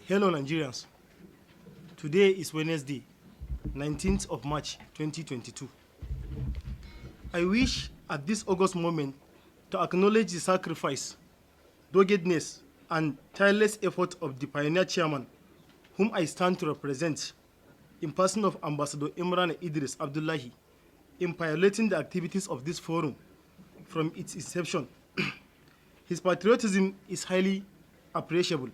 Hello Nigerians. Today is Wednesday, 19th of March 2022. I wish at this August moment to acknowledge the sacrifice, doggedness, and tireless effort of the pioneer chairman, whom I stand to represent, in person of Ambassador Imran Idris Abdullahi, in piloting the activities of this forum from its inception. His patriotism is highly appreciable.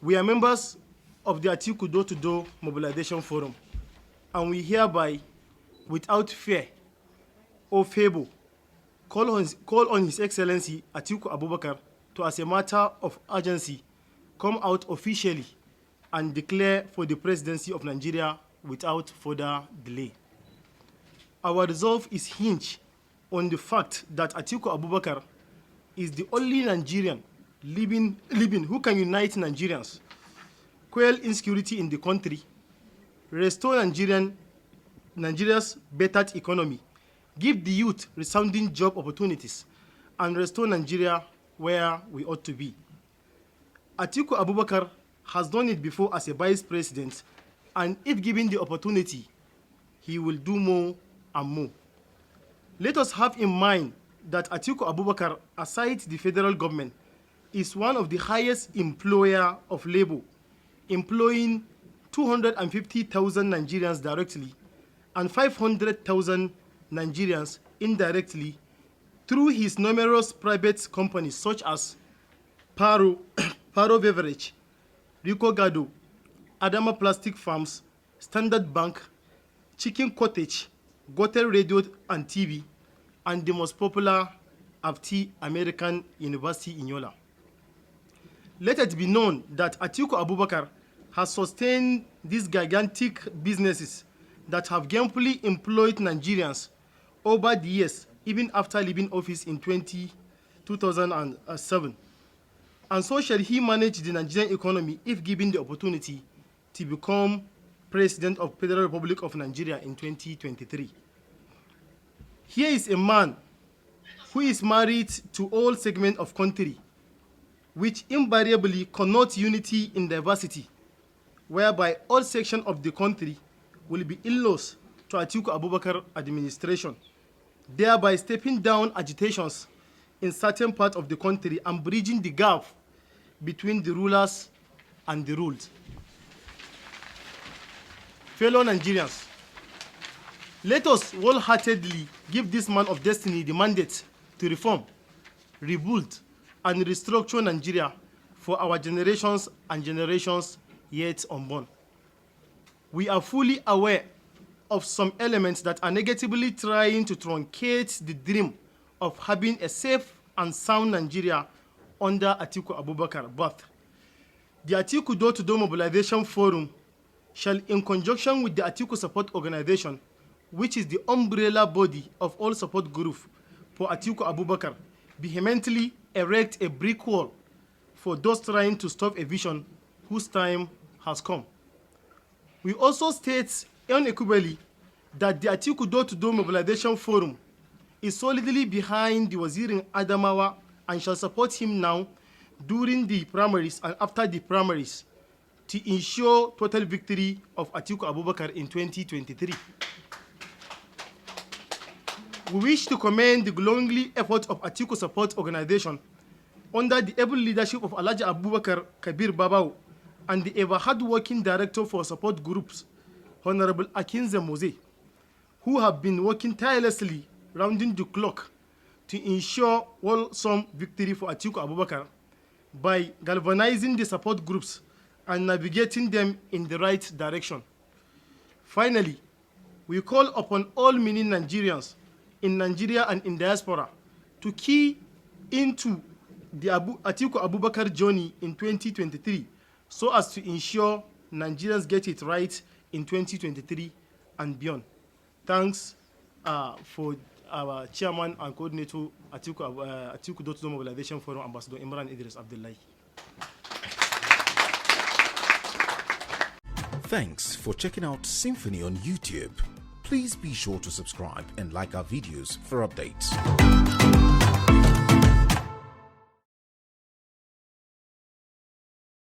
We are members of the Atiku Door-to-Door Mobilization Forum, and we hereby, without fear or favor, call on His Excellency Atiku Abubakar to, as a matter of urgency, come out officially and declare for the presidency of Nigeria without further delay. Our resolve is hinged on the fact that Atiku Abubakar is the only Nigerian living who can unite Nigerians, quell insecurity in the country, restore Nigeria's battered economy, give the youth resounding job opportunities, and restore Nigeria where we ought to be. Atiku Abubakar has done it before as a vice president, and if given the opportunity, he will do more and more. Let us have in mind that Atiku Abubakar, aside the federal government, is one of the highest employer of labor, employing 250,000 Nigerians directly and 500,000 Nigerians indirectly through his numerous private companies such as Paro Beverage, Rico Gado, Adama Plastic Farms, Standard Bank, Chicken Cottage, Gotel Radio and TV, and the most popular AFTI American University in Yola. Let it be known that Atiku Abubakar has sustained these gigantic businesses that have gainfully employed Nigerians over the years, even after leaving office in 2007. And so shall he manage the Nigerian economy if given the opportunity to become President of the Federal Republic of Nigeria in 2023. Here is a man who is married to all segments of country, which invariably connotes unity in diversity, whereby all sections of the country will be in-laws to Atiku Abubakar administration, thereby stepping down agitations in certain parts of the country and bridging the gap between the rulers and the ruled. Fellow Nigerians, let us wholeheartedly give this man of destiny the mandate to reform, rebuild, and restructure Nigeria for our generations and generations yet unborn. We are fully aware of some elements that are negatively trying to truncate the dream of having a safe and sound Nigeria under Atiku Abubakar. But the Atiku Door-to-Door Mobilization Forum shall, in conjunction with the Atiku Support Organization, which is the umbrella body of all support groups for Atiku Abubakar, vehemently erect a brick wall for those trying to stop a vision whose time has come. We also state unequivocally that the Atiku Door-to-Door Mobilization Forum is solidly behind the Wazirin Adamawa and shall support him now, during the primaries and after the primaries, to ensure total victory of Atiku Abubakar in 2023. We wish to commend the glowing efforts of Atiku Support Organization under the able leadership of Alhaji Abubakar Kabir Babao and the ever hard-working director for support groups, Honorable Akinze Mose, who have been working tirelessly rounding the clock to ensure wholesome victory for Atiku Abubakar by galvanizing the support groups and navigating them in the right direction. Finally, we call upon all meaning Nigerians in Nigeria and in diaspora to key into the Atiku Abubakar journey in 2023 so as to ensure Nigerians get it right in 2023 and beyond. Thanks for our chairman and coordinator, Atiku Door-to-Door Mobilization Forum, Ambassador Imran Idris Abdullahi. Thanks for checking out SYMFONI on YouTube. Please be sure to subscribe and like our videos for updates.